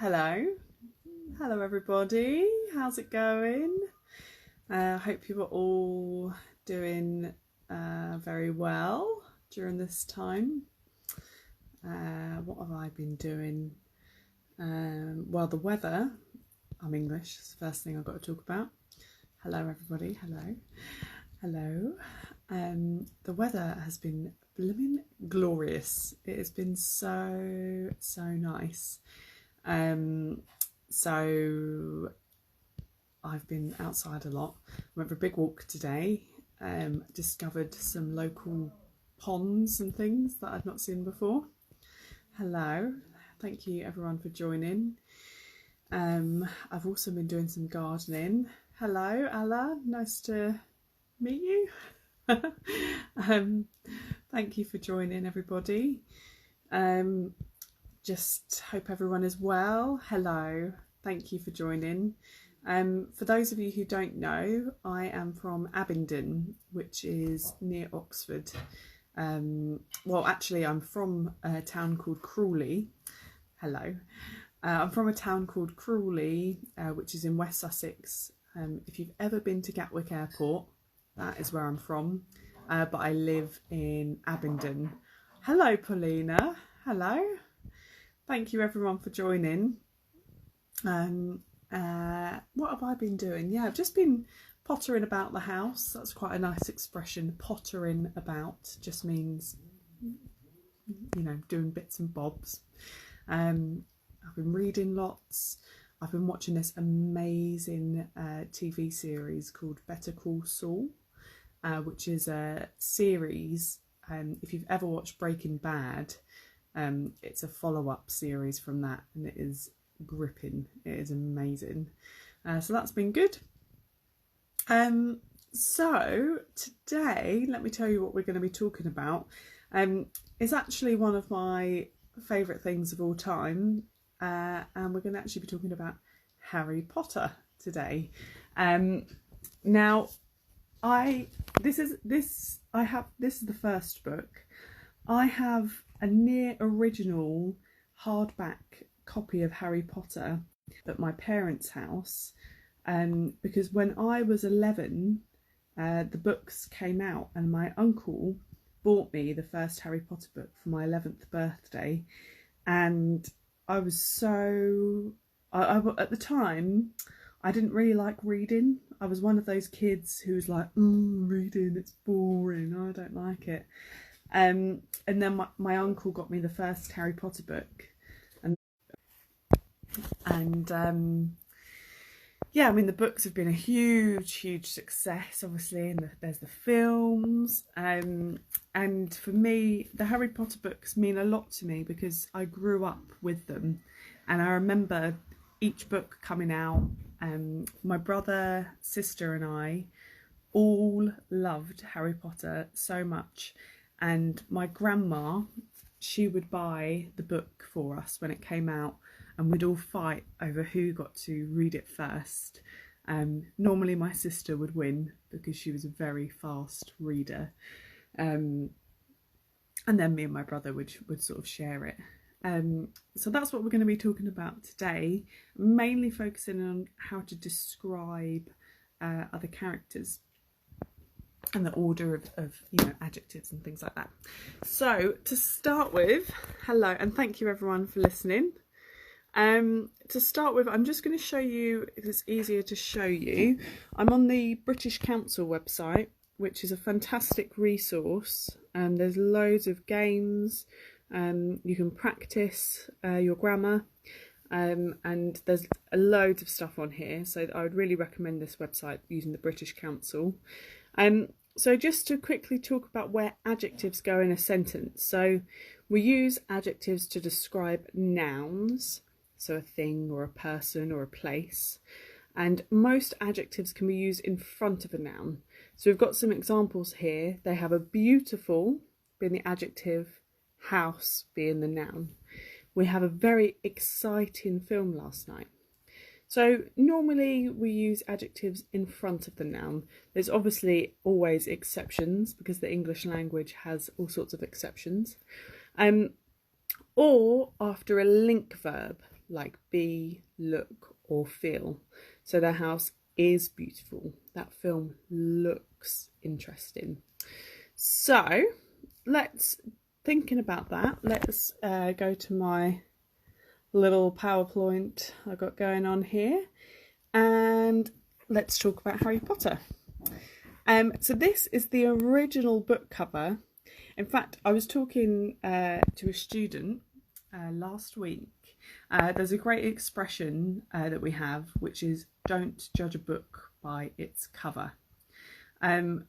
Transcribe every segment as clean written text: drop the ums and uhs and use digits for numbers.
Hello. Hello everybody. How's it going? I hope you were all doing very well during this time. What have I been doing? Well, the weather. I'm English. It's the first thing I've got to talk about. Hello everybody. Hello. Hello. The weather has been blooming glorious. It has been so nice. So I've been outside a lot. Went for a big walk today. Discovered some local ponds and things that I've not seen before. Hello. Thank you everyone for joining. I've also been doing some gardening. Hello, Ella. Nice to meet you. Thank you for joining, everybody. Just hope everyone is well. Hello, thank you for joining. For those of you who don't know, I am from Abingdon, which is near Oxford. Well, actually, I'm from a town called Crawley. Hello. I'm from a town called Crawley, which is in West Sussex. If you've ever been to Gatwick Airport, that is where I'm from. But I live in Abingdon. Hello, Paulina. Hello. Thank you everyone for joining. What have I been doing? Yeah, I've just been pottering about the house. That's quite a nice expression. Pottering about just means, you know, doing bits and bobs. I've been reading lots. I've been watching this amazing TV series called Better Call Saul, which is a series. If you've ever watched Breaking Bad, it's a follow-up series from that, and it is gripping. It is amazing. So that's been good. So today, let me tell you what we're going to be talking about. It's actually one of my favourite things of all time, and we're going to actually be talking about Harry Potter today. Now, this is the first book. I have a near original hardback copy of Harry Potter at my parents' house, because when I was 11, the books came out, and my uncle bought me the first Harry Potter book for my 11th birthday, and I was so... at the time, I didn't really like reading. I was one of those kids who was like, reading, it's boring, I don't like it. And then my uncle got me the first Harry Potter book, and yeah, I mean, the books have been a huge success, obviously, and there's the films, and for me, the Harry Potter books mean a lot to me because I grew up with them, and I remember each book coming out. My brother, sister and I all loved Harry Potter so much. And my grandma, she would buy the book for us when it came out, and we'd all fight over who got to read it first. Normally my sister would win because she was a very fast reader. And then me and my brother would sort of share it. So that's what we're going to be talking about today, mainly focusing on how to describe other characters and the order of you know, adjectives and things like that. So to start with, hello, and thank you everyone for listening. To start with, I'm just going to show you, because it's easier to show you, I'm on the British Council website, which is a fantastic resource, and there's loads of games, you can practice your grammar, and there's loads of stuff on here, so I would really recommend this website using the British Council. So just to quickly talk about where adjectives go in a sentence. So we use adjectives to describe nouns, so a thing or a person or a place. And most adjectives can be used in front of a noun. So we've got some examples here. They have a beautiful being the adjective, house being the noun. We have a very exciting film last night. So normally we use adjectives in front of the noun. There's obviously always exceptions because the English language has all sorts of exceptions. Or after a link verb. like be, look, or feel. So their house is beautiful. That film looks interesting. So let's, thinking about that, let's go to my little PowerPoint I got going on here, and let's talk about Harry Potter. So this is the original book cover. In fact, I was talking to a student last week. There's a great expression that we have, which is don't judge a book by its cover,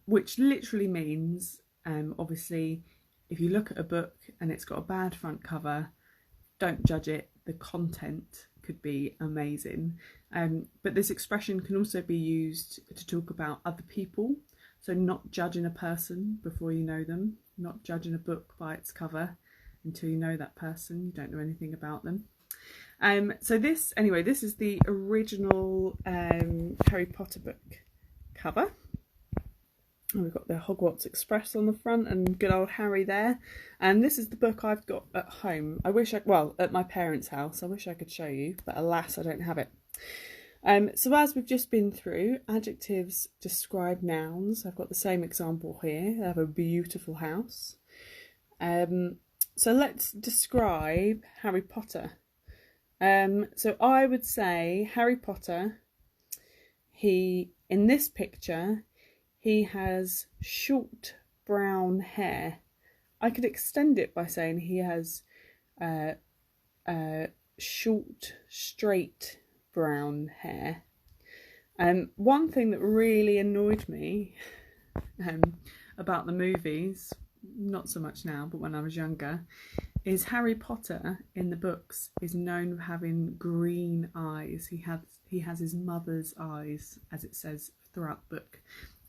which literally means, obviously, if you look at a book and it's got a bad front cover, don't judge it. The content could be amazing. But this expression can also be used to talk about other people. So not judging a person before you know them, not judging a book by its cover until you know that person, you don't know anything about them. So this is the original Harry Potter book cover. And we've got the Hogwarts Express on the front and good old Harry there. And this is the book I've got at home. At my parents' house. I wish I could show you, but alas, I don't have it. So as we've just been through, adjectives describe nouns. I've got the same example here. They have a beautiful house. So let's describe Harry Potter. So I would say Harry Potter, in this picture, he has short brown hair. I could extend it by saying he has short, straight brown hair. One thing that really annoyed me about the movies, not so much now, but when I was younger, is Harry Potter in the books is known for having green eyes. He has his mother's eyes, as it says throughout the book.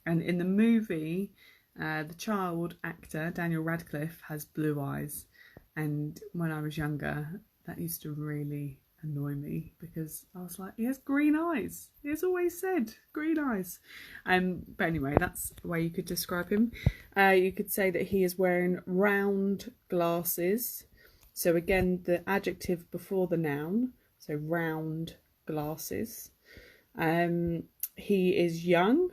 And in the movie, the child actor, Daniel Radcliffe, has blue eyes. And when I was younger, that used to really annoy me because I was like, he has green eyes. He has always said green eyes. But anyway, that's the way you could describe him. You could say that he is wearing round glasses. So again, the adjective before the noun. So round glasses. He is young.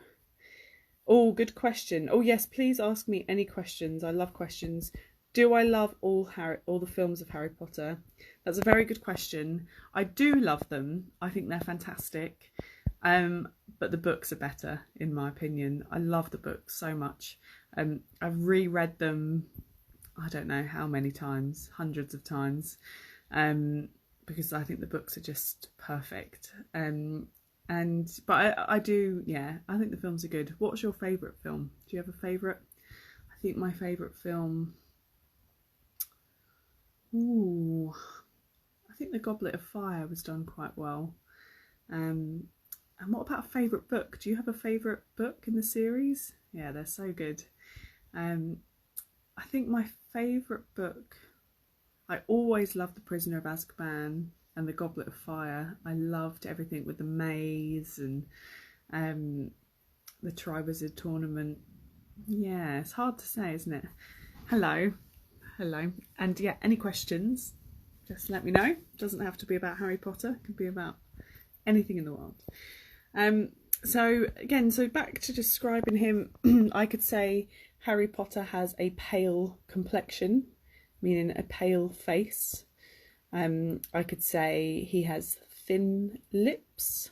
Oh, good question. Oh yes, please ask me any questions. I love questions. Do I love all the films of Harry Potter? That's a very good question. I do love them. I think they're fantastic. But the books are better, in my opinion. I love the books so much. I've reread them, I don't know how many times, hundreds of times, because I think the books are just perfect. But I do, yeah, I think the films are good. What's your favourite film? Do you have a favourite? I think my favourite film, I think The Goblet of Fire was done quite well. And what about a favourite book? Do you have a favourite book in the series? Yeah, they're so good. I think my favourite book, I always loved The Prisoner of Azkaban and The Goblet of Fire. I loved everything with the maze and the Triwizard Tournament. Yeah, it's hard to say, isn't it? Hello. And yeah, any questions, just let me know. It doesn't have to be about Harry Potter. It could be about anything in the world. So back to describing him, I could say Harry Potter has a pale complexion, meaning a pale face. I could say he has thin lips.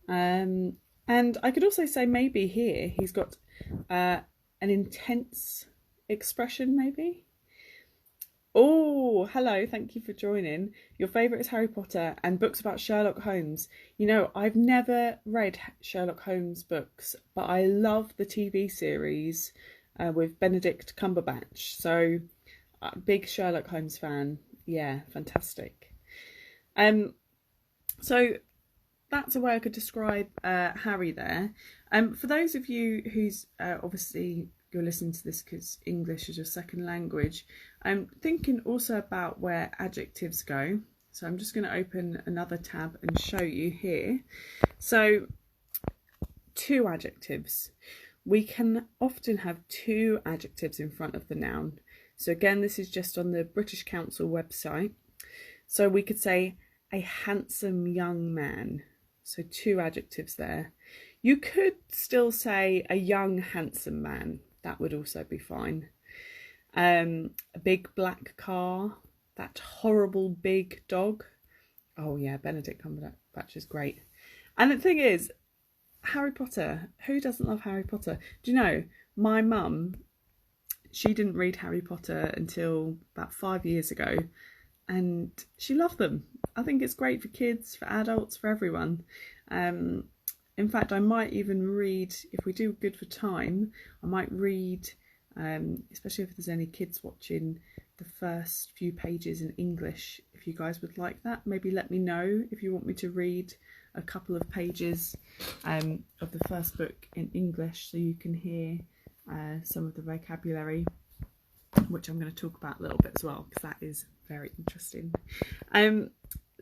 And I could also say maybe here he's got an intense expression, maybe. Oh, hello, thank you for joining. Your favourite is Harry Potter and books about Sherlock Holmes. You know, I've never read Sherlock Holmes books, but I love the TV series with Benedict Cumberbatch. So, big Sherlock Holmes fan. Yeah, fantastic. So that's a way I could describe Harry there. For those of you who's obviously you're listening to this because English is your second language, I'm thinking also about where adjectives go. So I'm just going to open another tab and show you here. So 2 adjectives. We can often have 2 adjectives in front of the noun. So again, this is just on the British Council website. So we could say a handsome young man. So 2 adjectives there. You could still say a young handsome man. That would also be fine. A big black car. That horrible big dog. Oh yeah, Benedict Cumberbatch is great. And the thing is, Harry Potter. Who doesn't love Harry Potter? Do you know, my mum, she didn't read Harry Potter until about 5 years ago, and she loved them. I think it's great for kids, for adults, for everyone. In fact, I might even read, if we do good for time, I might read, especially if there's any kids watching, the first few pages in English. If you guys would like that, maybe let me know if you want me to read a couple of pages of the first book in English, so you can hear some of the vocabulary, which I'm going to talk about a little bit as well, because that is very interesting.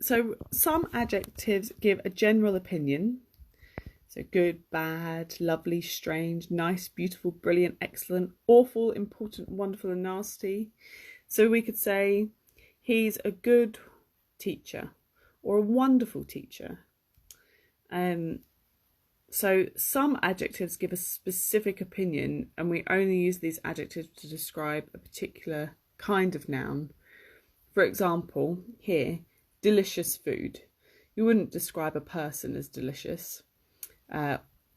So some adjectives give a general opinion. So good, bad, lovely, strange, nice, beautiful, brilliant, excellent, awful, important, wonderful, and nasty. So we could say he's a good teacher or a wonderful teacher. So some adjectives give a specific opinion, and we only use these adjectives to describe a particular kind of noun. For example, here, delicious food. You wouldn't describe a person as delicious.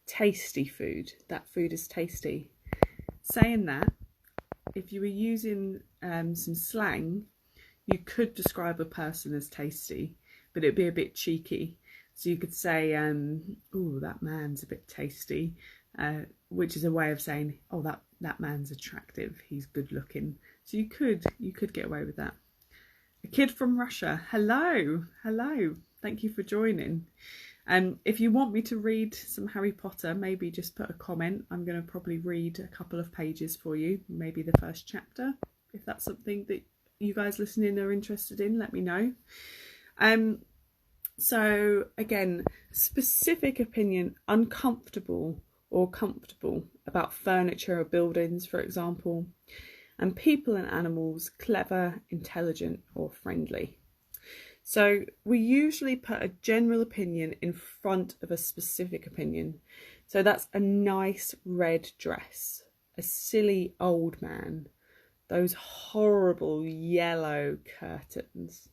Tasty food. That food is tasty. Saying that, if you were using some slang, you could describe a person as tasty, but it'd be a bit cheeky. So you could say, oh, that man's a bit tasty, which is a way of saying, oh, that man's attractive, he's good looking. So you could get away with that. A kid from Russia, hello, thank you for joining. If you want me to read some Harry Potter, maybe just put a comment. I'm going to probably read a couple of pages for you, maybe the first chapter. If that's something that you guys listening are interested in, let me know. So again, specific opinion, uncomfortable or comfortable about furniture or buildings, for example, and people and animals, clever, intelligent or friendly. So we usually put a general opinion in front of a specific opinion. So that's a nice red dress, a silly old man, those horrible yellow curtains.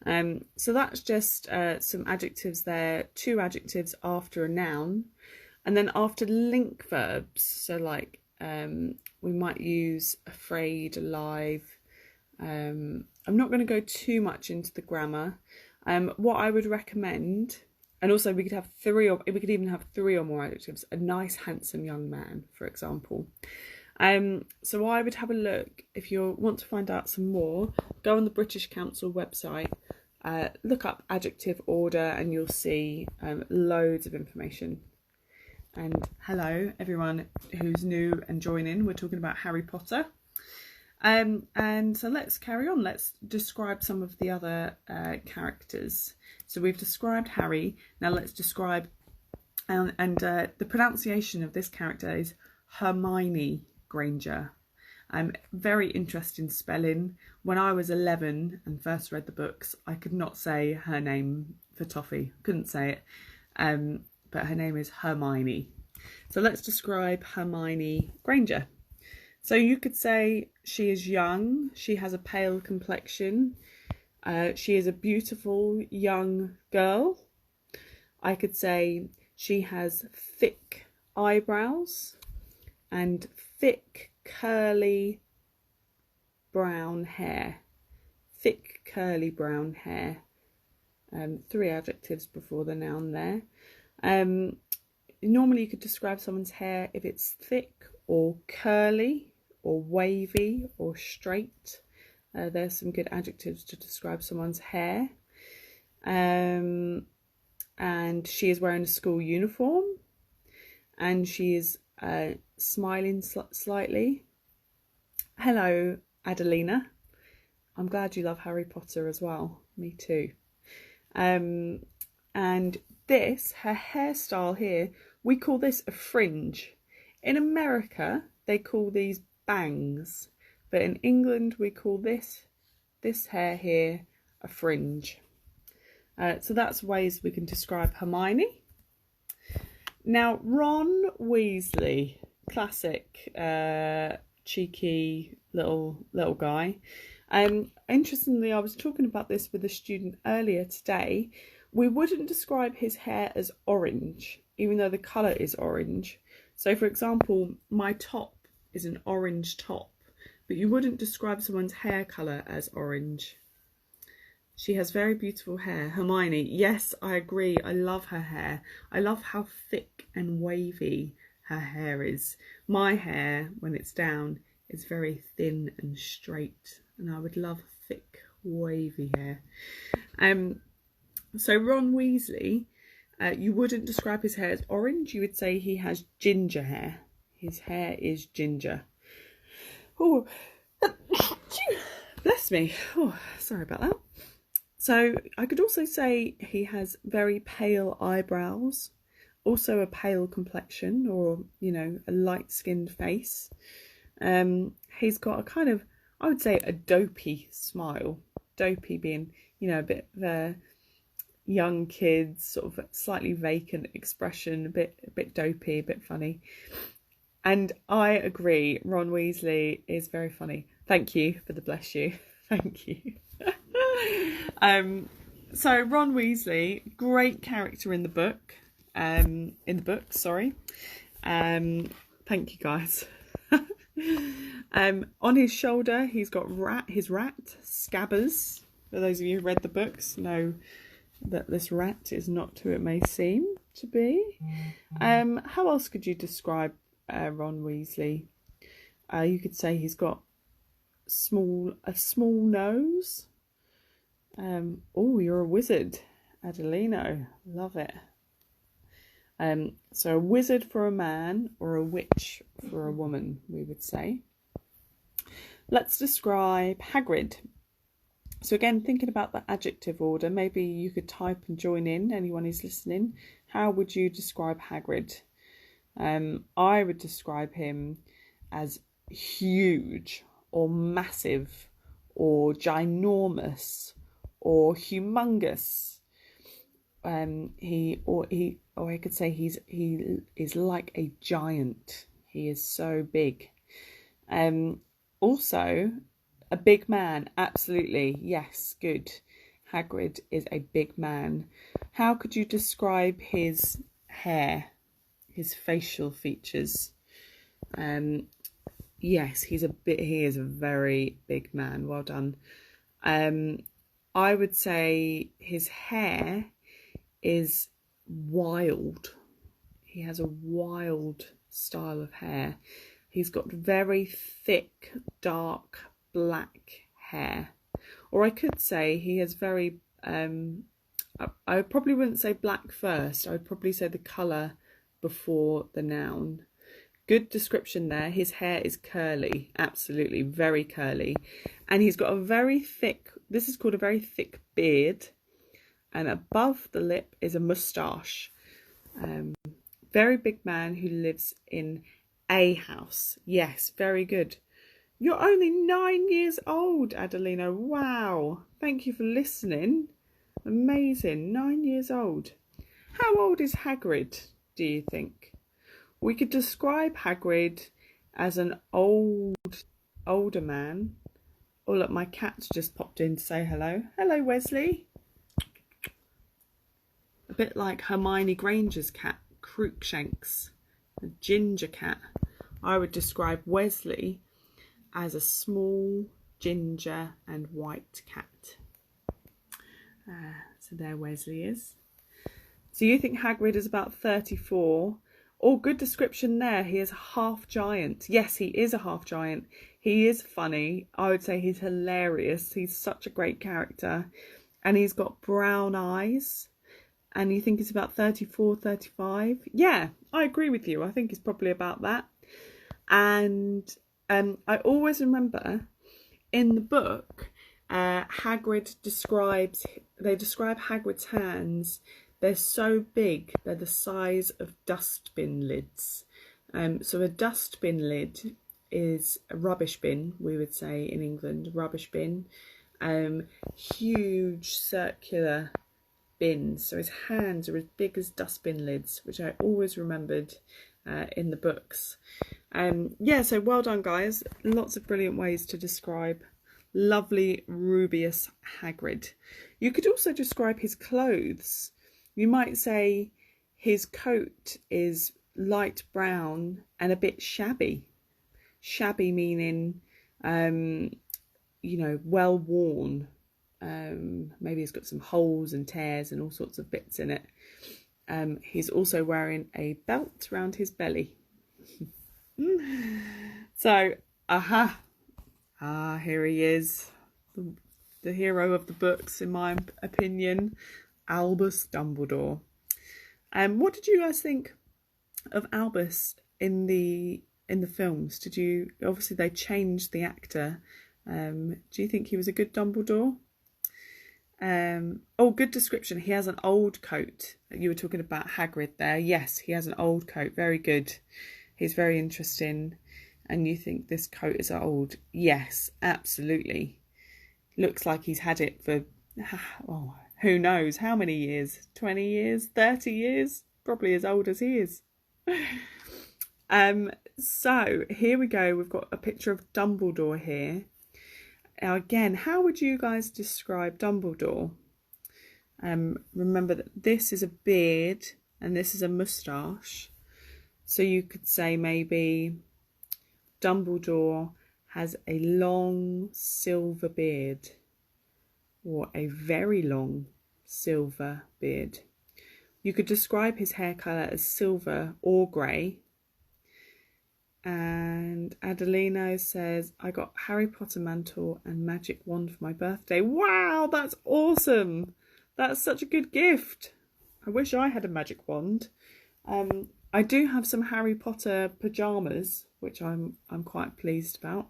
So that's just some adjectives there, 2 adjectives after a noun, and then after link verbs. So like we might use afraid, alive. I'm not going to go too much into the grammar. What I would recommend, and also we could even have 3 or more adjectives. A nice, handsome young man, for example. So I would have a look, if you want to find out some more, go on the British Council website, look up adjective order, and you'll see loads of information. And hello everyone who's new and joining. We're talking about Harry Potter. And so let's carry on. Let's describe some of the other characters. So we've described Harry. Now let's describe, the pronunciation of this character is Hermione Granger. Very interesting spelling. When I was 11 and first read the books, I could not say her name for toffee. Couldn't say it. But her name is Hermione. So let's describe Hermione Granger. So you could say she is young, she has a pale complexion, she is a beautiful young girl. I could say she has thick eyebrows and thick curly brown hair. Thick curly brown hair. 3 adjectives before the noun there. Normally you could describe someone's hair if it's thick or curly or wavy or straight. There's some good adjectives to describe someone's hair. And she is wearing a school uniform, and she is smiling slightly. Hello, Adelina. I'm glad you love Harry Potter as well. Me too. And this, her hairstyle here, we call this a fringe. In America, they call these bangs, but in England we call this hair here a fringe. So that's ways we can describe Hermione. Now, Ron Weasley, classic cheeky little guy. Interestingly, I was talking about this with a student earlier today. We wouldn't describe his hair as orange, even though the colour is orange. So, for example, my top is an orange top, but you wouldn't describe someone's hair colour as orange. She has very beautiful hair. Hermione, yes, I agree. I love her hair. I love how thick and wavy her hair is. My hair, when it's down, is very thin and straight, and I would love thick, wavy hair. So Ron Weasley, you wouldn't describe his hair as orange. You would say he has ginger hair. His hair is ginger. Oh, bless me. Oh, sorry about that. So I could also say he has very pale eyebrows, also a pale complexion, or, you know, a light-skinned face. He's got a kind of, I would say, a dopey smile. Dopey being, you know, a bit of a young kid, sort of slightly vacant expression, a bit dopey, a bit funny. And I agree, Ron Weasley is very funny. Thank you for the bless you. Thank you. So Ron Weasley, great character in the book. Thank you guys. On his shoulder, he's got his rat, Scabbers. For those of you who read the books, know that this rat is not who it may seem to be. How else could you describe Ron Weasley? You could say he's got a small nose. Oh, you're a wizard, Adelino. Love it. So a wizard for a man, or a witch for a woman, we would say. Let's describe Hagrid. So again, thinking about the adjective order, maybe you could type and join in, anyone who's listening. How would you describe Hagrid? I would describe him as huge, or massive, or ginormous, or humongous. Or I could say he is like a giant. He is so big. Also, a big man. Absolutely, yes, good. Hagrid is a big man. How could you describe his hair, his facial features? Yes, he is a very big man. Well done. I would say his hair is wild. He has a wild style of hair. He's got very thick, dark, black hair. Or I could say he has very, I probably wouldn't say black first. I would probably say the colour before the noun. Good description there. His hair is curly, absolutely, very curly. And he's got a very thick, this is called a very thick beard. And above the lip is a moustache. Very big man who lives in a house. Yes, very good. You're only 9 years old, Adelina. Wow. Thank you for listening. Amazing. 9 years old. How old is Hagrid, do you think? We could describe Hagrid as an older man. Oh, look, my cat's just popped in to say hello. Hello, Wesley. A bit like Hermione Granger's cat, Cruikshanks, a ginger cat. I would describe Wesley as a small, ginger and white cat. So there Wesley is. So you think Hagrid is about 34. Oh, good description there. He is a half giant. Yes, he is a half giant. He is funny. I would say he's hilarious. He's such a great character. And he's got brown eyes. And you think he's about 34, 35? Yeah, I agree with you. I think he's probably about that. And I always remember in the book, Hagrid describe Hagrid's hands. They're so big, they're the size of dustbin lids. So a dustbin lid is a rubbish bin, we would say in England, rubbish bin. Huge circular bins. So his hands are as big as dustbin lids, which I always remembered in the books. Yeah, so well done, guys. Lots of brilliant ways to describe lovely Rubeus Hagrid. You could also describe his clothes. You might say his coat is light brown and a bit shabby. Shabby meaning, you know, well worn. Maybe he's got some holes and tears and all sorts of bits in it. He's also wearing a belt around his belly. So, here he is, the hero of the books, in my opinion, Albus Dumbledore. What did you guys think of Albus in the films? Did you, obviously they changed the actor. Do you think he was a good Dumbledore? Oh, good description. He has an old coat. You were talking about Hagrid there. Yes, he has an old coat. Very good. He's very interesting. And you think this coat is old? Yes, absolutely. Looks like he's had it for, oh, who knows how many years? 20 years? 30 years? Probably as old as he is. So here we go. We've got a picture of Dumbledore here. Now again, how would you guys describe Dumbledore? Remember that this is a beard and this is a moustache. So you could say maybe Dumbledore has a long silver beard, or a very long silver beard. You could describe his hair colour as silver or grey. And Adelino says, I got Harry Potter mantle and magic wand for my birthday. Wow, that's awesome. That's such a good gift. I wish I had a magic wand. I do have some Harry Potter pyjamas, which I'm quite pleased about.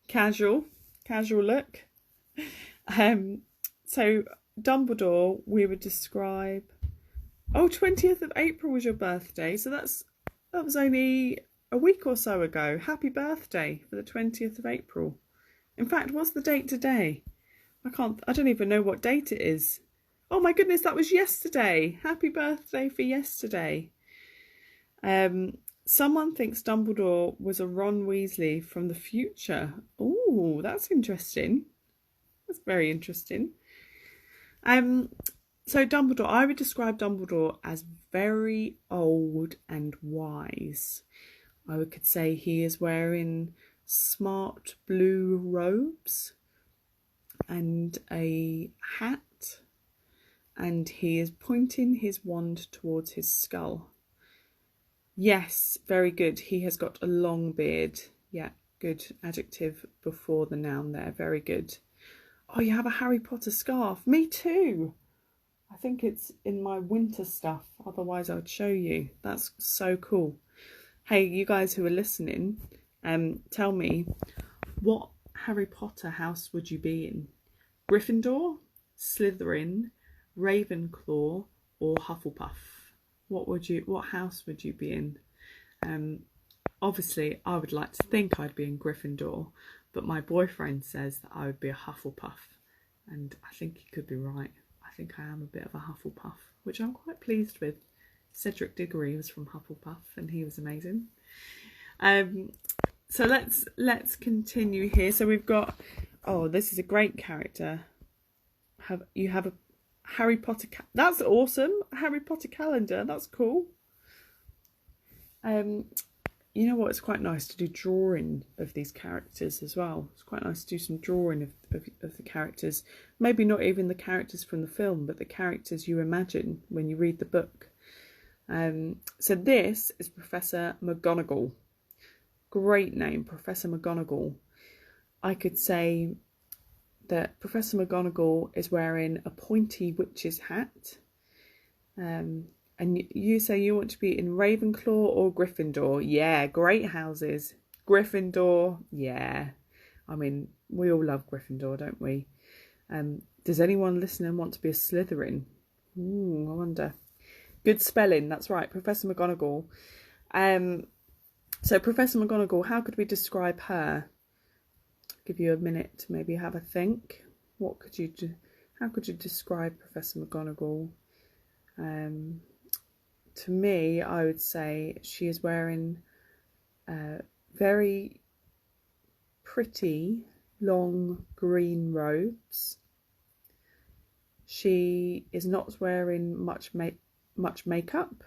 Casual look. So Dumbledore, we would describe, 20th of April was your birthday, so that was only a week or so ago. Happy birthday for the 20th of April. In fact, what's the date today? I don't even know what date it is. Oh my goodness, that was yesterday. Happy birthday for yesterday. Someone thinks Dumbledore was a Ron Weasley from the future. Oh, that's interesting. That's very interesting. So Dumbledore, I would describe Dumbledore as very old and wise. I could say he is wearing smart blue robes and a hat, and he is pointing his wand towards his skull. Yes, very good. He has got a long beard. Yeah, good adjective before the noun there. Very good. Oh, you have a Harry Potter scarf. Me too. I think it's in my winter stuff. Otherwise, I would show you. That's so cool. Hey, you guys who are listening, tell me, what Harry Potter house would you be in? Gryffindor, Slytherin, Ravenclaw, or Hufflepuff? What house would you be in? Obviously, I would like to think I'd be in Gryffindor, but my boyfriend says that I would be a Hufflepuff, and I think he could be right. I think I am a bit of a Hufflepuff, which I'm quite pleased with. Cedric Diggory was from Hufflepuff, and he was amazing. So let's continue here. So we've got, this is a great character. You have a Harry Potter. That's awesome. A Harry Potter calendar. That's cool. You know what? It's quite nice to do drawing of these characters as well. It's quite nice to do some drawing of the characters. Maybe not even the characters from the film, but the characters you imagine when you read the book. So this is Professor McGonagall. Great name, Professor McGonagall. I could say that Professor McGonagall is wearing a pointy witch's hat. And you say you want to be in Ravenclaw or Gryffindor. Yeah, great houses. Gryffindor, yeah. I mean, we all love Gryffindor, don't we? Does anyone listening want to be a Slytherin? Ooh, I wonder. Good spelling, that's right, Professor McGonagall. So Professor McGonagall, how could we describe her? Give you a minute to maybe have a think. What could you do? how could you describe Professor McGonagall? To me, I would say she is wearing very pretty long green robes. She is not wearing much makeup.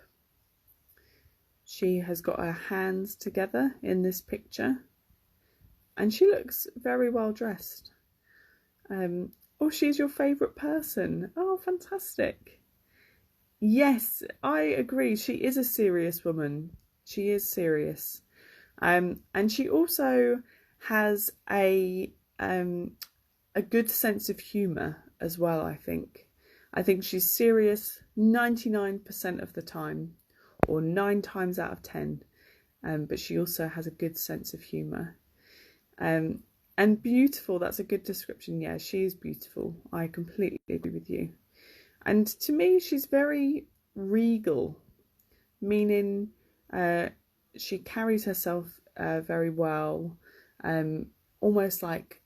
She has got her hands together in this picture, and she looks very well dressed. Oh, she's your favourite person. Oh, fantastic. Yes, I agree. She is a serious woman. She is serious. And she also has a good sense of humour as well, I think. I think she's serious 99% of the time, or 9 times out of 10. But she also has a good sense of humour. And beautiful, that's a good description. Yeah, she is beautiful. I completely agree with you. And to me, she's very regal, meaning she carries herself very well, almost like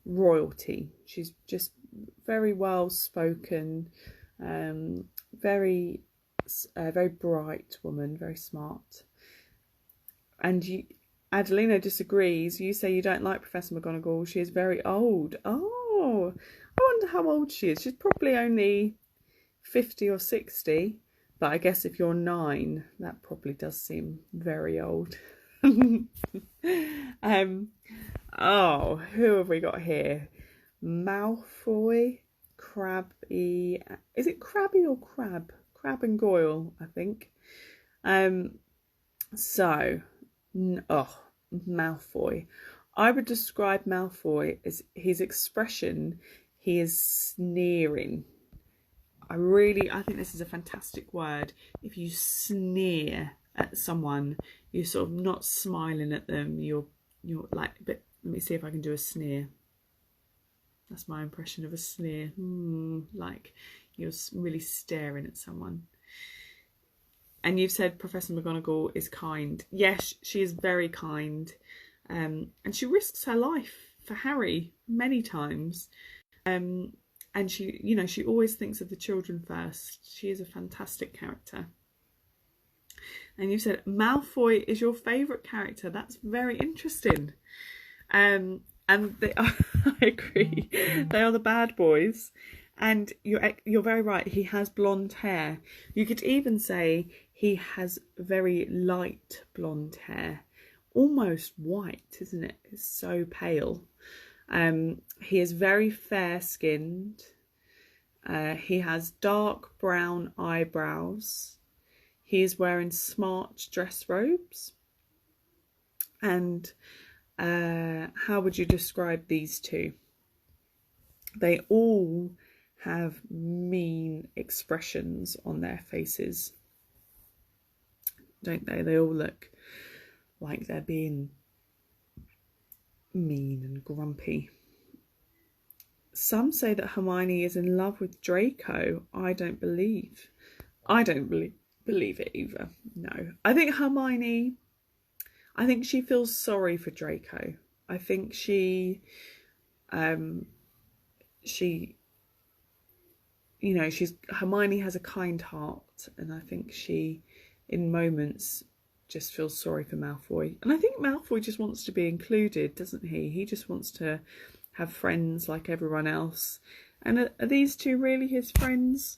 royalty. She's just very well spoken, very bright woman, very smart. And Adelina disagrees. You say you don't like Professor McGonagall. She is very old. Oh, I wonder how old she is. She's probably only 50 or 60. But I guess if you're 9, that probably does seem very old. Oh, who have we got here? Malfoy, Crabby. Is it Crabby or Crab? Crab and Goyle, I think. Malfoy. I would describe Malfoy as his expression. He is sneering. I think this is a fantastic word. If you sneer at someone, you're sort of not smiling at them. You're like, but let me see if I can do a sneer. That's my impression of a sneer. Like you're really staring at someone. And you've said Professor McGonagall is kind. Yes, she is very kind. And she risks her life for Harry many times. And she always thinks of the children first. She is a fantastic character. And you've said Malfoy is your favourite character. That's very interesting. And they are, I agree. They are the bad boys. And you're very right. He has blonde hair. You could even say he has very light blonde hair, almost white, isn't it? It's so pale. He is very fair-skinned. He has dark brown eyebrows. He is wearing smart dress robes. And how would you describe these two? They all have mean expressions on their faces, don't they? They all look like they're being mean and grumpy. Some say that Hermione is in love with Draco. I don't believe it either. No. I think Hermione, she feels sorry for Draco. I think Hermione has a kind heart, and I think she, in moments, just feels sorry for Malfoy. And I think Malfoy just wants to be included, doesn't he? He just wants to have friends like everyone else. And are these two really his friends?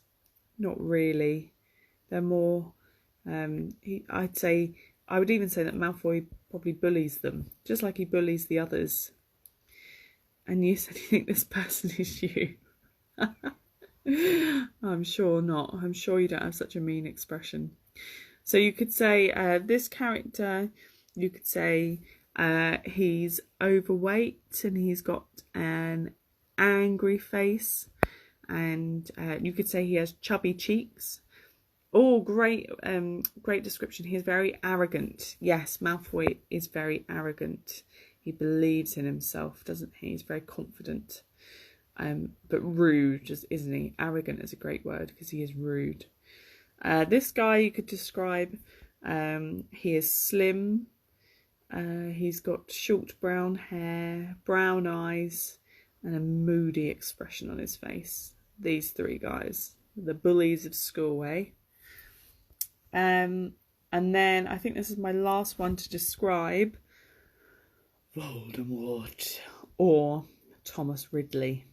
Not really. They're more, I would even say that Malfoy probably bullies them, just like he bullies the others. And you said you think this person is you. I'm sure not. I'm sure you don't have such a mean expression. So you could say this character, you could say he's overweight and he's got an angry face, and you could say he has chubby cheeks. Oh, great description. He is very arrogant. Yes, Malfoy is very arrogant. He believes in himself, doesn't he? He's very confident. But rude, isn't he? Arrogant is a great word because he is rude. This guy you could describe, he is slim. He's got short brown hair, brown eyes, and a moody expression on his face. These three guys, the bullies of school, eh? And then I think this is my last one to describe Voldemort, or Thomas Ridley.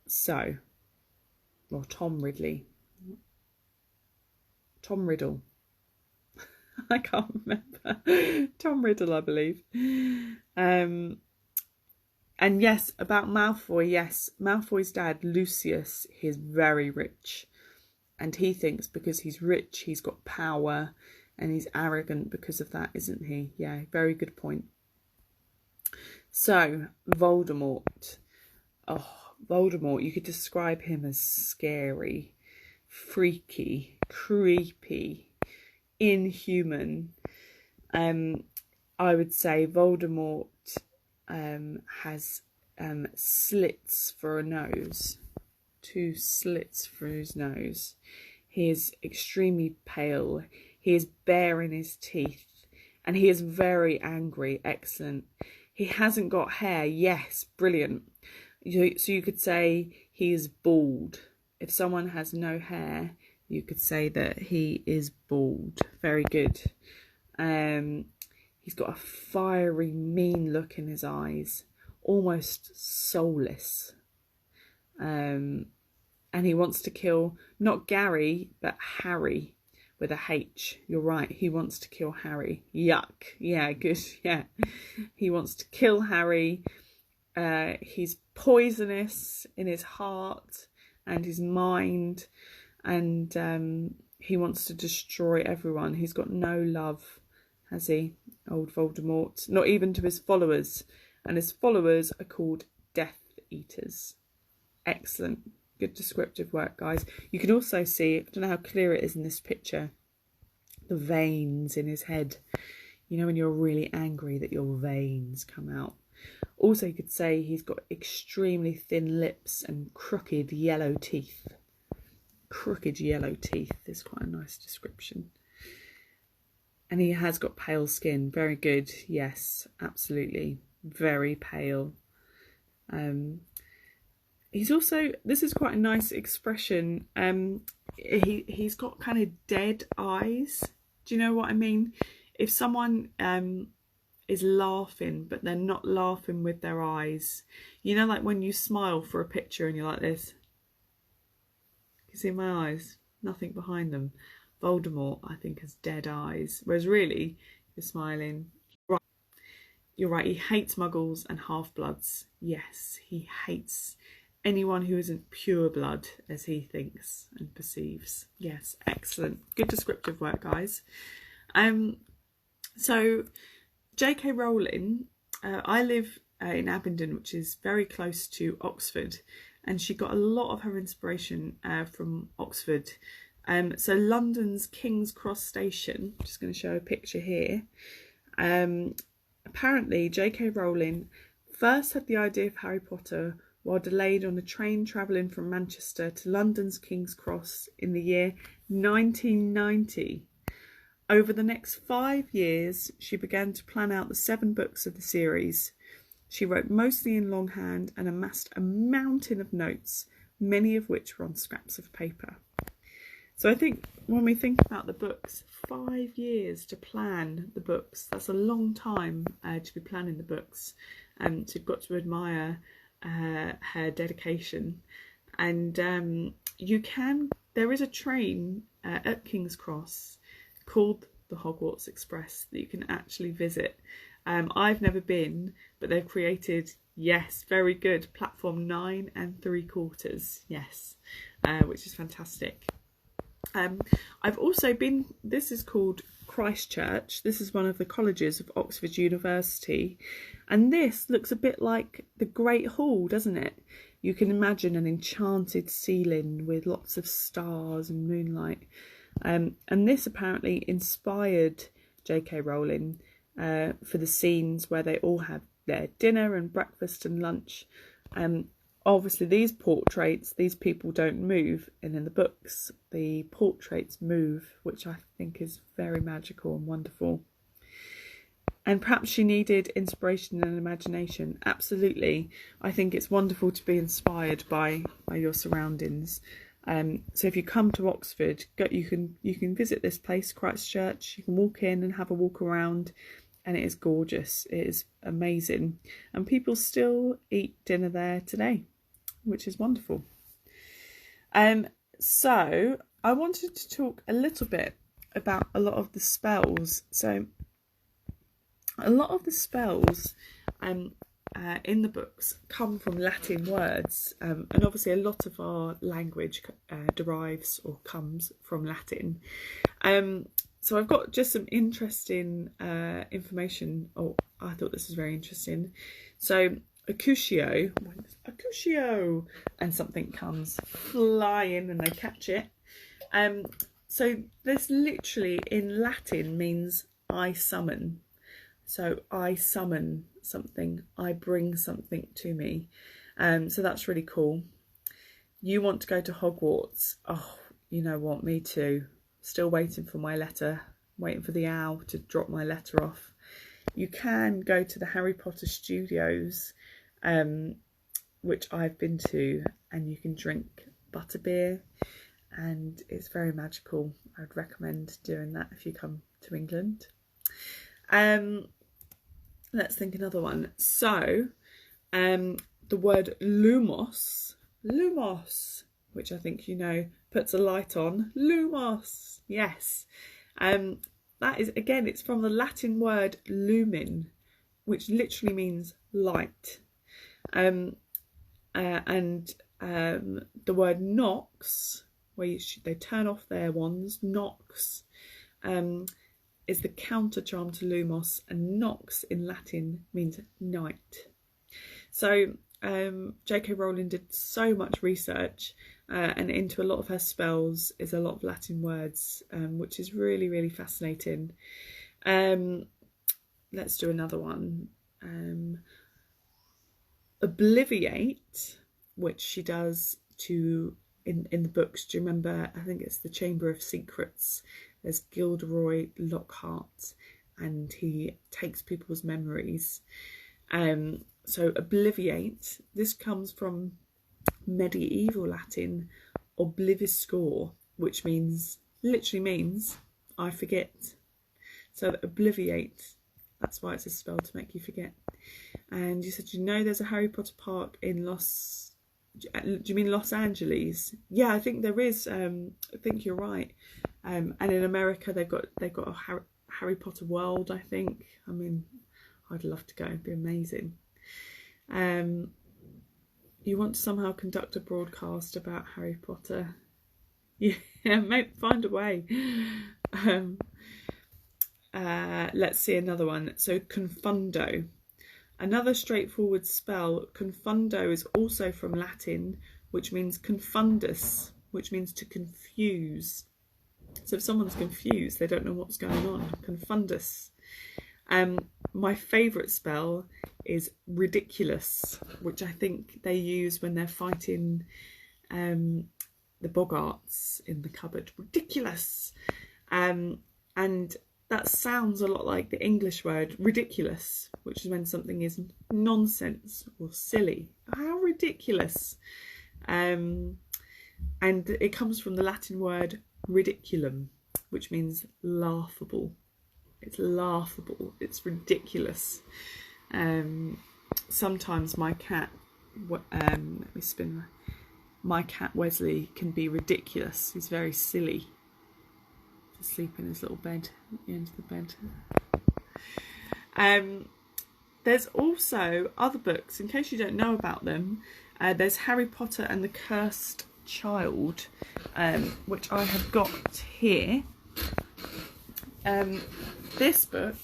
So, or Tom Ridley. Tom Riddle. I can't remember. Tom Riddle, I believe. And yes, about Malfoy, yes, Malfoy's dad, Lucius, he's very rich. And he thinks because he's rich, he's got power, and he's arrogant because of that, isn't he? Yeah, very good point. So, Voldemort. Oh, Voldemort, you could describe him as scary, freaky, creepy, inhuman. I would say Voldemort has slits for a nose. 2 slits for his nose. He is extremely pale. He is bare in his teeth. And he is very angry. Excellent. He hasn't got hair. Yes, brilliant. So you could say he is bald. If someone has no hair, you could say that he is bald. Very good. He's got a fiery, mean look in his eyes. Almost soulless. And he wants to kill, not Gary, but Harry with a H. You're right, he wants to kill Harry. Yuck. Yeah, good. Yeah. He wants to kill Harry. He's poisonous in his heart and his mind. And he wants to destroy everyone. He's got no love, has he? Old Voldemort. Not even to his followers. And his followers are called Death Eaters. Excellent. Good descriptive work, guys. You can also see, I don't know how clear it is in this picture, the veins in his head. You know when you're really angry that your veins come out. Also, you could say he's got extremely thin lips and crooked yellow teeth. Crooked yellow teeth is quite a nice description. And he has got pale skin. Very good. Yes, absolutely. Very pale. He's also, this is quite a nice expression, he's got kind of dead eyes. Do you know what I mean? If someone is laughing, but they're not laughing with their eyes. You know, like when you smile for a picture and you're like this. You see my eyes? Nothing behind them. Voldemort, I think, has dead eyes. Whereas really, you're smiling. You're right, he hates muggles and half-bloods. Yes, he hates anyone who isn't pure blood, as he thinks and perceives. Yes, excellent. Good descriptive work, guys. So, J.K. Rowling, I live in Abingdon, which is very close to Oxford, and she got a lot of her inspiration from Oxford. So London's King's Cross Station, I'm just going to show a picture here. Apparently, J.K. Rowling first had the idea of Harry Potter while delayed on a train travelling from Manchester to London's King's Cross in the year 1990. Over the next 5 years, she began to plan out the 7 books of the series. She wrote mostly in longhand and amassed a mountain of notes, many of which were on scraps of paper. So I think when we think about the books, 5 years to plan the books, that's a long time to be planning the books. So you've got to admire her dedication. And there is a train at King's Cross called the Hogwarts Express that you can actually visit. I've never been, but they've created, yes, very good, platform 9 3/4, yes, which is fantastic. I've also been, this is called Christ Church. This is one of the colleges of Oxford University. And this looks a bit like the Great Hall, doesn't it? You can imagine an enchanted ceiling with lots of stars and moonlight. And this apparently inspired J.K. Rowling for the scenes where they all have their dinner and breakfast and lunch. Obviously, these portraits, these people don't move, and in the books, the portraits move, which I think is very magical and wonderful. And perhaps she needed inspiration and imagination. Absolutely. I think it's wonderful to be inspired by your surroundings. So if you come to Oxford, you can visit this place, Christchurch. You can walk in and have a walk around, and it is gorgeous. It is amazing. And people still eat dinner there today, which is wonderful. So I wanted to talk a little bit about a lot of the spells. So a lot of the spells in the books come from Latin words, and obviously a lot of our language derives or comes from Latin. So I've got just some interesting information. Oh, I thought this was very interesting. So accusio, and something comes flying and they catch it. So this literally in Latin means I summon. So I summon something, I bring something to me. So that's really cool. You want to go to Hogwarts? Oh, you know what, me too. Still waiting for my letter, waiting for the owl to drop my letter off. You can go to the Harry Potter studios, which I've been to, and you can drink butterbeer, and it's very magical. I'd recommend doing that if you come to England. Let's think another one. So the word lumos, which I think you know, puts a light on. Lumos, yes. That is, again, it's from the Latin word lumen, which literally means light. And the word nox, where they turn off their wands, nox, is the counter charm to lumos, and nox in Latin means night. So J.K. Rowling did so much research, and into a lot of her spells is a lot of Latin words, which is really, really fascinating. Let's do another one. Obliviate, which she does to in the books. Do you remember? I think it's the Chamber of Secrets. There's Gilderoy Lockhart, and he takes people's memories. So obliviate, this comes from medieval Latin obliviscor, which literally means I forget. So obliviate, that's why it's a spell to make you forget. And you said, you know, there's a Harry Potter park in do you mean Los Angeles? Yeah, I think there is. I think you're right. And in America, they've got a Harry Potter World, I think. I mean, I'd love to go. It'd be amazing. You want to somehow conduct a broadcast about Harry Potter? Yeah, find a way. Let's see another one. So confundo. Another straightforward spell. Confundo is also from Latin, which means confundus, which means to confuse. So if someone's confused, they don't know what's going on. Confundus. My favourite spell is ridiculous, which I think they use when they're fighting the boggarts in the cupboard. Ridiculous. And that sounds a lot like the English word ridiculous, which is when something is nonsense or silly. How ridiculous. And it comes from the Latin word ridiculum, which means laughable. It's laughable. It's ridiculous. Sometimes my cat, let me spin. My cat Wesley can be ridiculous. He's very silly. Asleep in his little bed at the end of the bed. There's also other books, in case you don't know about them. There's Harry Potter and the Cursed Child, which I have got here. This book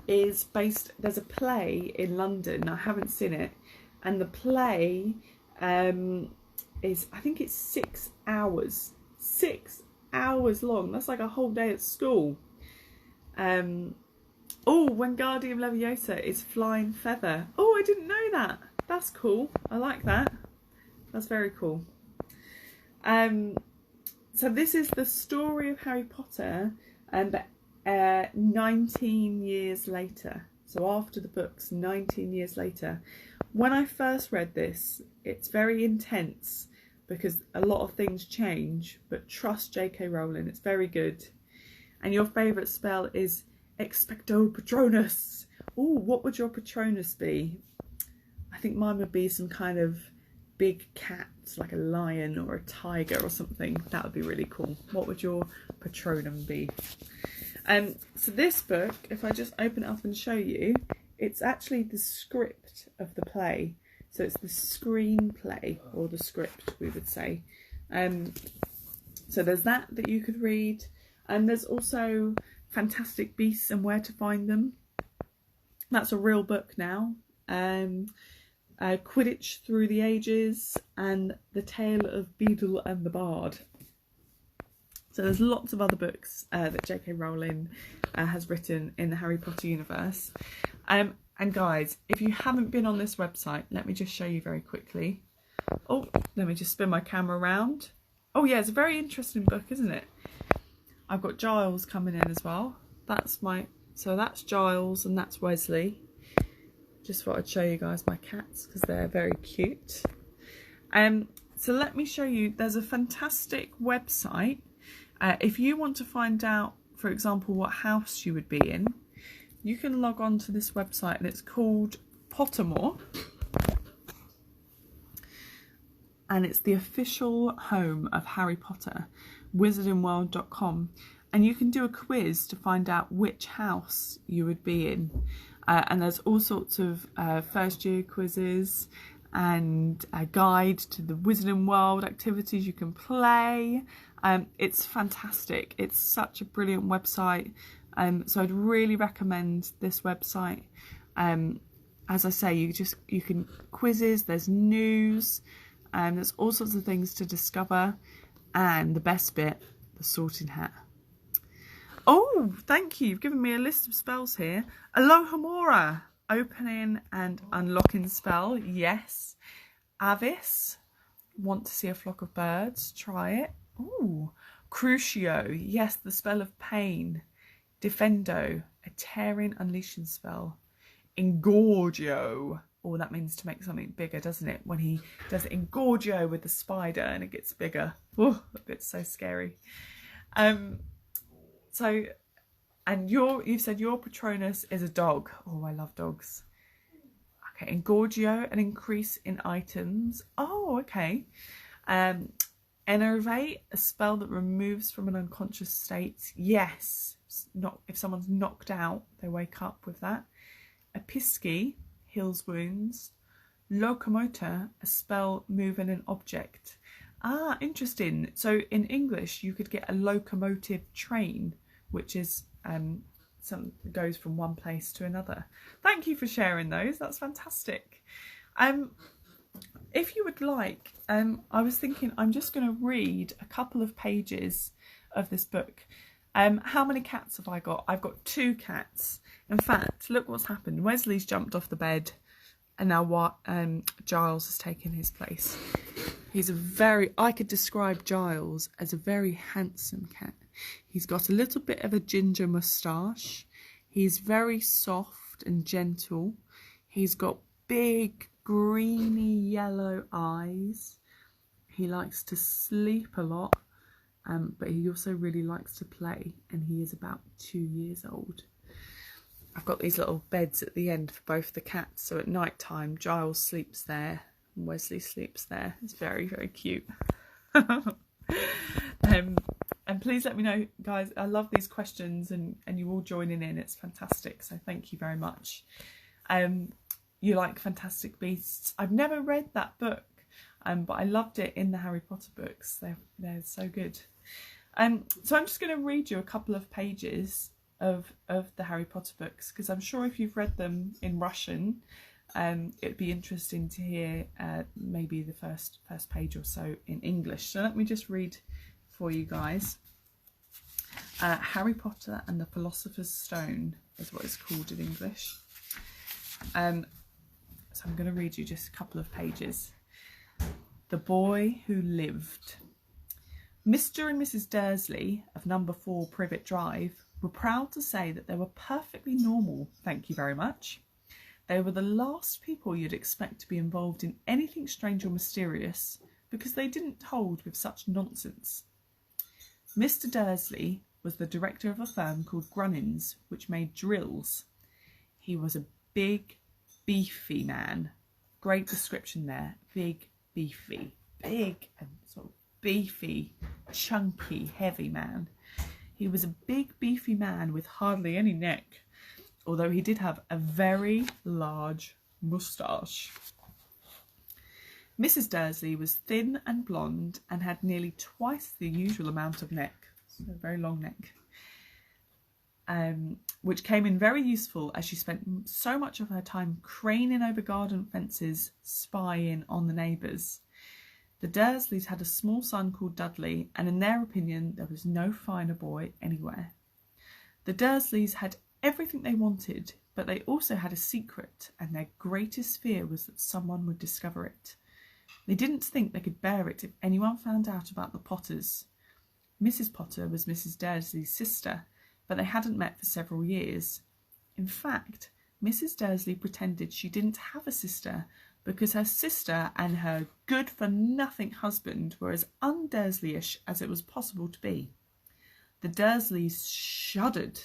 is based, there's a play in London, I haven't seen it, and the play is, I think it's 6 hours. 6 hours long. That's like a whole day at school. Oh, Wingardium Leviosa is Flying Feather. Oh, I didn't know that. That's cool. I like that. That's very cool. So this is the story of Harry Potter, but 19 years later. So after the books, 19 years later. When I first read this, it's very intense because a lot of things change, but trust J.K. Rowling, it's very good. And your favourite spell is Expecto Patronus. Oh, what would your Patronus be? I think mine would be some kind of big cat, like a lion or a tiger or something. That would be really cool. What would your Patronum be? So this book, if I just open it up and show you, it's actually the script of the play. So it's the screenplay, or the script, we would say. So there's that you could read. And there's also Fantastic Beasts and Where to Find Them. That's a real book now. Quidditch Through the Ages and The Tale of Beedle and the Bard. So there's lots of other books that J.K. Rowling has written in the Harry Potter universe. And guys, if you haven't been on this website, let me just show you very quickly. Oh, let me just spin my camera around. Oh yeah, it's a very interesting book, isn't it? I've got Giles coming in as well. So that's Giles and that's Wesley. Just thought I'd show you guys my cats because they're very cute. So let me show you, there's a fantastic website. If you want to find out, for example, what house you would be in, you can log on to this website and it's called Pottermore. And it's the official home of Harry Potter, wizardingworld.com. And you can do a quiz to find out which house you would be in. And there's all sorts of first year quizzes and a guide to the Wizarding World activities you can play. It's fantastic. It's such a brilliant website. So I'd really recommend this website. As I say, you can quizzes, there's news, there's all sorts of things to discover. And the best bit, the sorting hat. Oh, thank you. You've given me a list of spells here. Alohomora, opening and unlocking spell. Yes. Avis, want to see a flock of birds. Try it. Ooh. Crucio, yes, the spell of pain. Defendo, a tearing unleashing spell. Engorgio. Oh, that means to make something bigger, doesn't it? When he does Engorgio with the spider and it gets bigger. Oh, it's so scary. You've said your Patronus is a dog. Oh, I love dogs. Okay, Engorgio, an increase in items. Oh, okay. Enervate, a spell that removes from an unconscious state. Yes, if someone's knocked out, they wake up with that. Episci, heals wounds. Locomotor, a spell moving an object. Ah, interesting. So in English, you could get a locomotive train, which is something that goes from one place to another. Thank you for sharing those. That's fantastic. If you would like, I was thinking I'm just going to read a couple of pages of this book. How many cats have I got? I've got 2 cats. In fact, look what's happened. Wesley's jumped off the bed and now Giles has taken his place. I could describe Giles as a very handsome cat. He's got a little bit of a ginger moustache. He's very soft and gentle. He's got big greeny yellow eyes. He likes to sleep a lot, but he also really likes to play, and he is about 2 years old. I've got these little beds at the end for both the cats, so at night time Giles sleeps there and Wesley sleeps there. It's very, very cute. And please let me know, guys, I love these questions and you all joining in. It's fantastic, so thank you very much. You like Fantastic Beasts. I've never read that book, but I loved it in the Harry Potter books. They're so good. So I'm just going to read you a couple of pages of the Harry Potter books, because I'm sure if you've read them in Russian, it'd be interesting to hear maybe the first page or so in English. So let me just read for you guys. Harry Potter and the Philosopher's Stone is what it's called in English. So I'm going to read you just a couple of pages. The Boy Who Lived. Mr. and Mrs. Dursley of number 4 Privet Drive were proud to say that they were perfectly normal, thank you very much. They were the last people you'd expect to be involved in anything strange or mysterious because they didn't hold with such nonsense. Mr. Dursley was the director of a firm called Grunnins, which made drills. He was a big, beefy man. Great description there. Big, beefy. Big and sort of beefy, chunky, heavy man. He was a big, beefy man with hardly any neck, although he did have a very large moustache. Mrs. Dursley was thin and blonde and had nearly twice the usual amount of neck, so a very long neck, which came in very useful as she spent so much of her time craning over garden fences, spying on the neighbours. The Dursleys had a small son called Dudley, and in their opinion there was no finer boy anywhere. The Dursleys had everything they wanted, but they also had a secret, and their greatest fear was that someone would discover it. They didn't think they could bear it if anyone found out about the Potters. Mrs. Potter was Mrs. Dursley's sister, but they hadn't met for several years. In fact, Mrs. Dursley pretended she didn't have a sister because her sister and her good-for-nothing husband were as un-Dursleyish as it was possible to be. The Dursleys shuddered.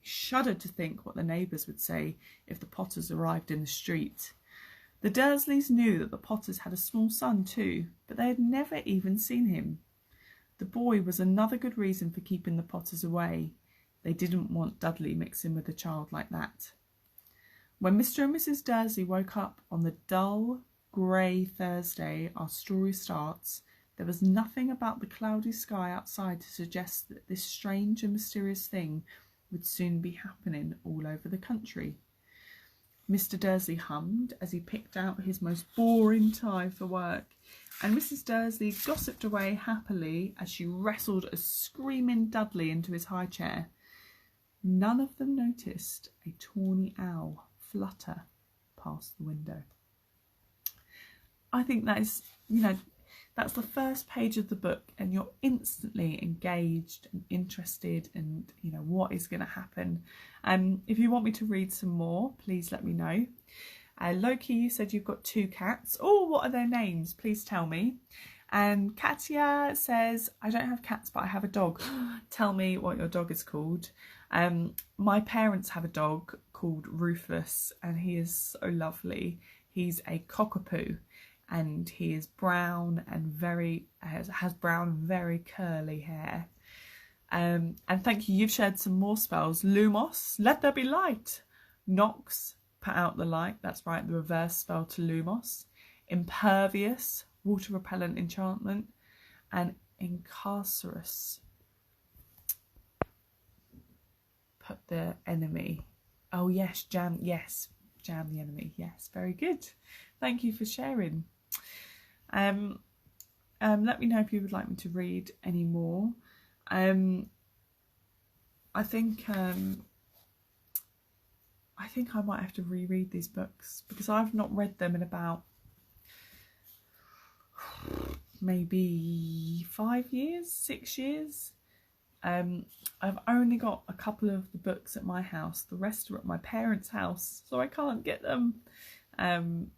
Shuddered to think what the neighbours would say if the Potters arrived in the street. The Dursleys knew that the Potters had a small son too, but they had never even seen him. The boy was another good reason for keeping the Potters away. They didn't want Dudley mixing with a child like that. When Mr. and Mrs. Dursley woke up on the dull, grey Thursday our story starts, there was nothing about the cloudy sky outside to suggest that this strange and mysterious thing would soon be happening all over the country. Mr. Dursley hummed as he picked out his most boring tie for work, and Mrs. Dursley gossiped away happily as she wrestled a screaming Dudley into his high chair. None of them noticed a tawny owl flutter past the window. I think that is, that's the first page of the book, and you're instantly engaged and interested and what is going to happen. If you want me to read some more, please let me know. Loki, you said you've got 2 cats. Oh, what are their names? Please tell me. And Katya says, I don't have cats, but I have a dog. Tell me what your dog is called. My parents have a dog called Rufus, and he is so lovely. He's a cockapoo, and he is brown and has brown, very curly hair. And thank you, you've shared some more spells. Lumos, let there be light. Nox, put out the light. That's right, the reverse spell to Lumos. Impervious, water repellent enchantment. And Incarcerous, put the enemy. Oh yes, jam the enemy. Yes, very good. Thank you for sharing. Let me know if you would like me to read any more. I think I might have to reread these books because I've not read them in about maybe 5 years, 6 years. I've only got a couple of the books at my house. The rest are at my parents' house, so I can't get them. And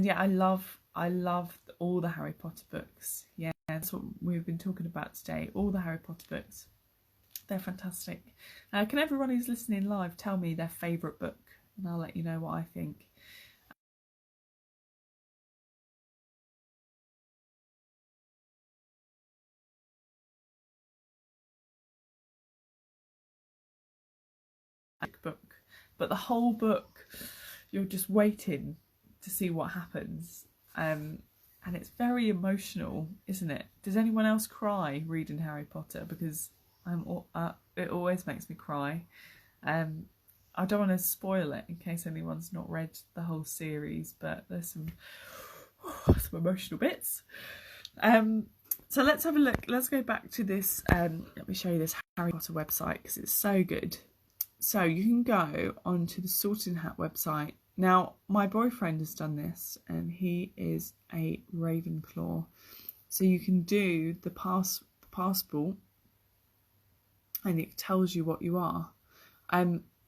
yeah, I love all the Harry Potter books. Yeah, that's what we've been talking about today. All the Harry Potter books. They're fantastic. Can everyone who's listening live tell me their favourite book? And I'll let you know what I think. Book, but the whole book you're just waiting to see what happens, and it's very emotional, isn't it? Does anyone else cry reading Harry Potter? Because it always makes me cry. I don't want to spoil it in case anyone's not read the whole series, but there's some emotional bits. So let's have a look. Let's go back to this. Let me show you this Harry Potter website because it's so good. So you can go onto the Sorting Hat website. Now, my boyfriend has done this, and he is a Ravenclaw. So you can do the passport and it tells you what you are.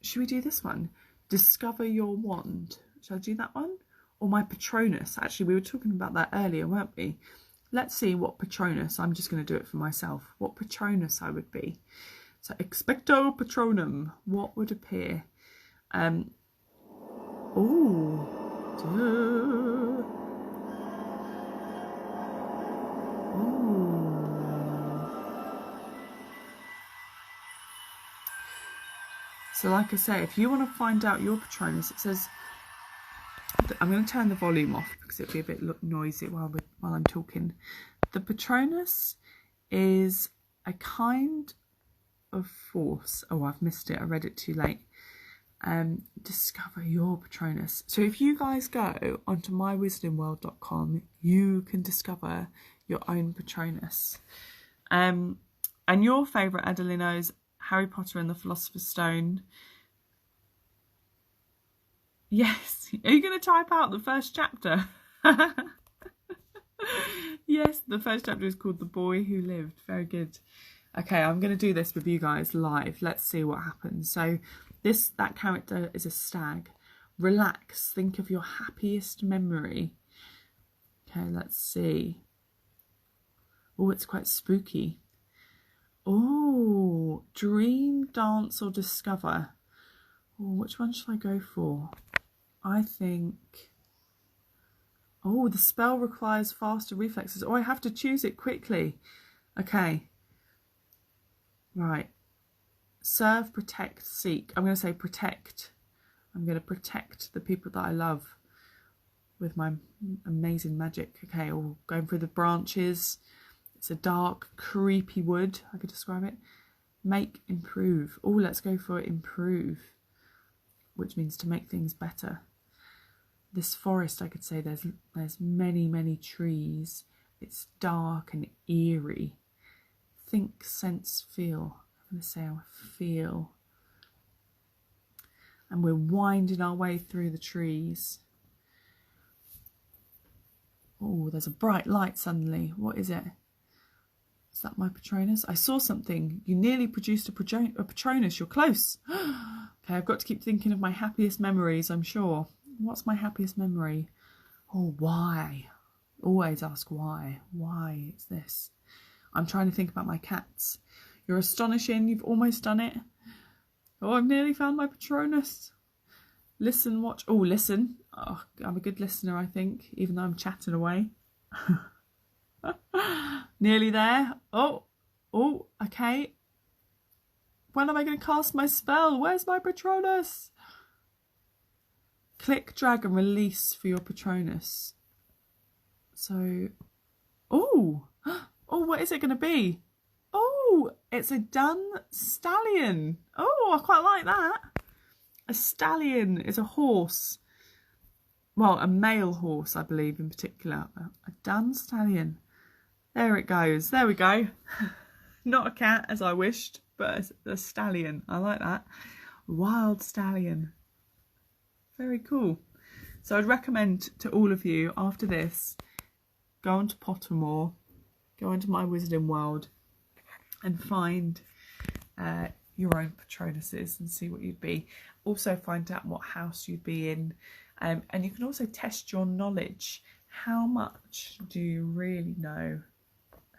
Should we do this one? Discover your wand. Shall I do that one? Or my Patronus? Actually, we were talking about that earlier, weren't we? Let's see what Patronus, I'm just going to do it for myself, what Patronus I would be. So, expecto Patronum, what would appear? So like I say, if you want to find out your Patronus, it says, I'm going to turn the volume off because it'll be a bit noisy while I'm talking. The Patronus is a kind of force. Oh, I've missed it. I read it too late. Discover your Patronus. So if you guys go onto mywizardingworld.com, you can discover your own Patronus. And your favourite, Adelino's Harry Potter and the Philosopher's Stone. Yes. Are you going to type out the first chapter? Yes, the first chapter is called The Boy Who Lived. Very good. Okay, I'm going to do this with you guys live. Let's see what happens. So that character is a stag. Relax. Think of your happiest memory. Okay, let's see. Oh, it's quite spooky. Oh, dream, dance or discover. Oh, which one should I go for? I think... Oh, the spell requires faster reflexes. Oh, I have to choose it quickly. Okay. Right. Serve, protect, seek. I'm going to say protect. I'm going to protect the people that I love with my amazing magic. Okay, all going through the branches. It's a dark, creepy wood, I could describe it. Make, improve. Oh, let's go for improve, which means to make things better. This forest, I could say there's many, many trees. It's dark and eerie. Think, sense, feel. I'm going to say I feel. And we're winding our way through the trees. Oh, there's a bright light suddenly. What is it? Is that my Patronus? I saw something. You nearly produced a Patronus. You're close. Okay, I've got to keep thinking of my happiest memories, I'm sure. What's my happiest memory? Oh, why? Always ask why. Why is this? I'm trying to think about my cats. You're astonishing. You've almost done it. Oh, I've nearly found my Patronus. Listen, watch. Oh, listen. Oh, I'm a good listener, I think, even though I'm chatting away. Nearly there. Oh, okay. When am I going to cast my spell? Where's my Patronus? Click, drag and release for your Patronus. So, oh, what is it going to be? Oh, it's a dun stallion. Oh, I quite like that. A stallion is a horse. Well, a male horse, I believe, in particular. A dun stallion. There it goes. There we go. Not a cat, as I wished, but a stallion. I like that. Wild stallion. Very cool. So I'd recommend to all of you, after this, go onto Pottermore, go into My Wizarding World, and find your own Patronuses and see what you'd be. Also find out what house you'd be in. And you can also test your knowledge. How much do you really know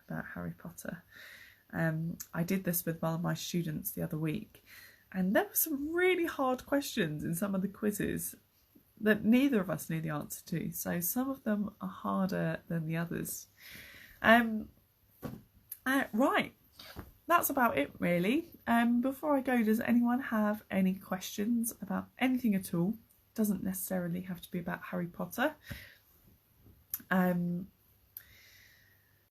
about Harry Potter? I did this with one of my students the other week, and there were some really hard questions in some of the quizzes that neither of us knew the answer to. So some of them are harder than the others. Right, that's about it really. Before I go, does anyone have any questions about anything at all? Doesn't necessarily have to be about Harry Potter.